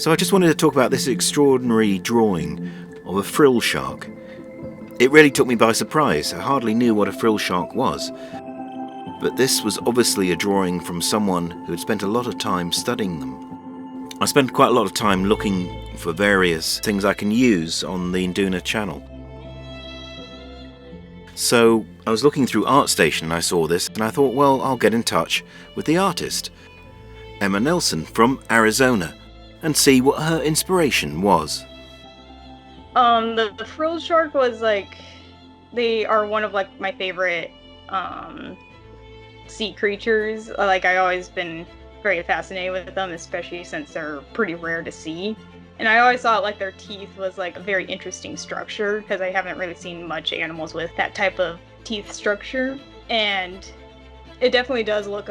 So I just wanted to talk about this extraordinary drawing of a frill shark. It really took me by surprise. I hardly knew what a frill shark was. But this was obviously a drawing from someone who had spent a lot of time studying them. I spent quite a lot of time looking for various things I can use on the Indoona channel. So I was looking through ArtStation and I saw this and I thought, well, I'll get in touch with the artist, Emma Nelson from Arizona, and see what her inspiration was. The Frill Shark was they are one of my favorite sea creatures. I always been very fascinated with them, especially since they're pretty rare to see. And I always thought their teeth was a very interesting structure, because I haven't really seen much animals with that type of teeth structure. And it definitely does look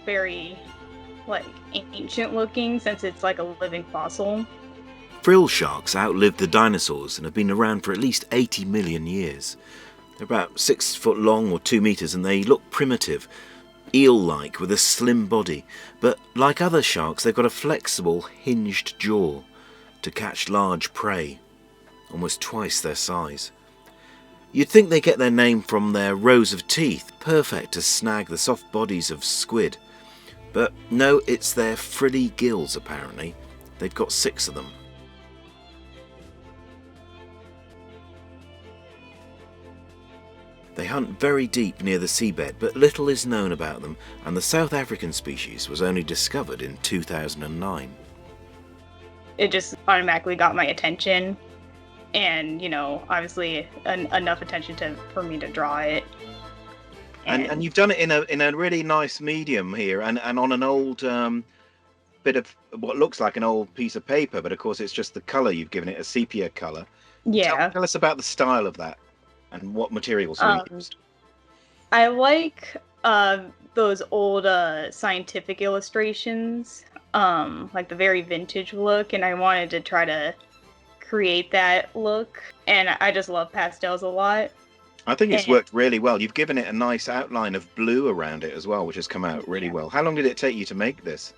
very ancient looking, since it's a living fossil. Frill sharks outlived the dinosaurs and have been around for at least 80 million years. They're about 6 foot long or 2 meters, and they look primitive, eel-like with a slim body. But like other sharks, they've got a flexible, hinged jaw to catch large prey, almost twice their size. You'd think they get their name from their rows of teeth, perfect to snag the soft bodies of squid. But no, it's their frilly gills apparently. They've got 6 of them. They hunt very deep near the seabed, but little is known about them, and the South African species was only discovered in 2009. It just automatically got my attention, and obviously enough attention for me to draw it. And you've done it in a really nice medium here, and on an old bit of what looks like an old piece of paper, but of course it's just the colour you've given it, a sepia colour. Yeah. Tell us about the style of that and what materials you used. I like those old scientific illustrations, the very vintage look, and I wanted to try to create that look. And I just love pastels a lot. I think it's worked really well. You've given it a nice outline of blue around it as well, which has come out really well. How long did it take you to make this?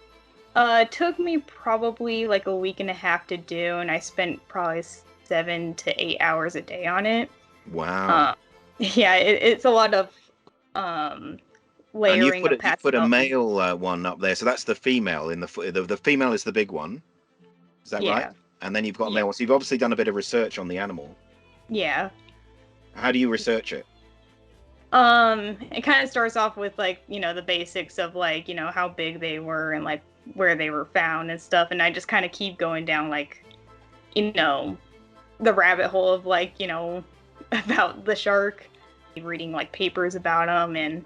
It took me probably a week and a half to do, and I spent probably 7 to 8 hours a day on it. Wow. Yeah, it's a lot of layering of pastel. You put a male one up there, so that's the female. The female is the big one. Is that right? And then you've got a male one. So you've obviously done a bit of research on the animal. Yeah. How do you research it? It kind of starts off with the basics of how big they were and where they were found and stuff, and I just kind of keep going down the rabbit hole of about the shark, reading papers about them and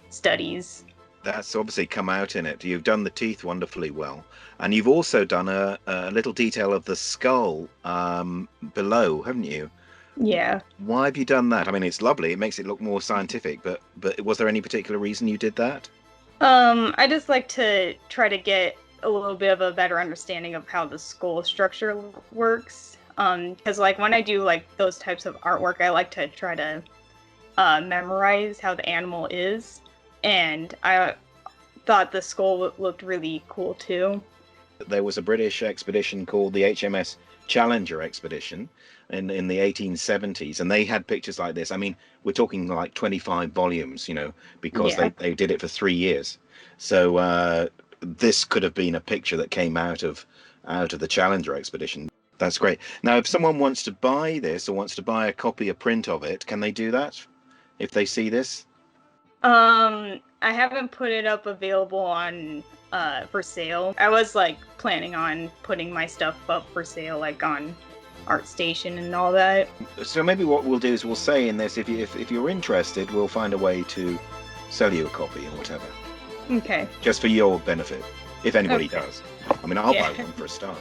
studies. That's obviously come out in it. You've done the teeth wonderfully well, and you've also done a little detail of the skull below, haven't you? Yeah. Why have you done that? I mean, it's lovely. It makes it look more scientific, but was there any particular reason you did that? I just like to try to get a little bit of a better understanding of how the skull structure works. Because when I do those types of artwork, I like to try to memorize how the animal is, and I thought the skull looked really cool too. There was a British expedition called the HMS Challenger expedition in the 1870s, and they had pictures like this. I mean, we're talking 25 volumes, because they did it for 3 years. So this could have been a picture that came out of the Challenger expedition. That's great. Now, if someone wants to buy this or wants to buy a copy, a print of it, can they do that if they see this? I haven't put it up available on for sale. I was planning on putting my stuff up for sale on ArtStation and all that. So maybe what we'll do is we'll say in this, if you're interested, we'll find a way to sell you a copy or whatever. Okay. Just for your benefit, if anybody does. I mean, I'll buy one for a start.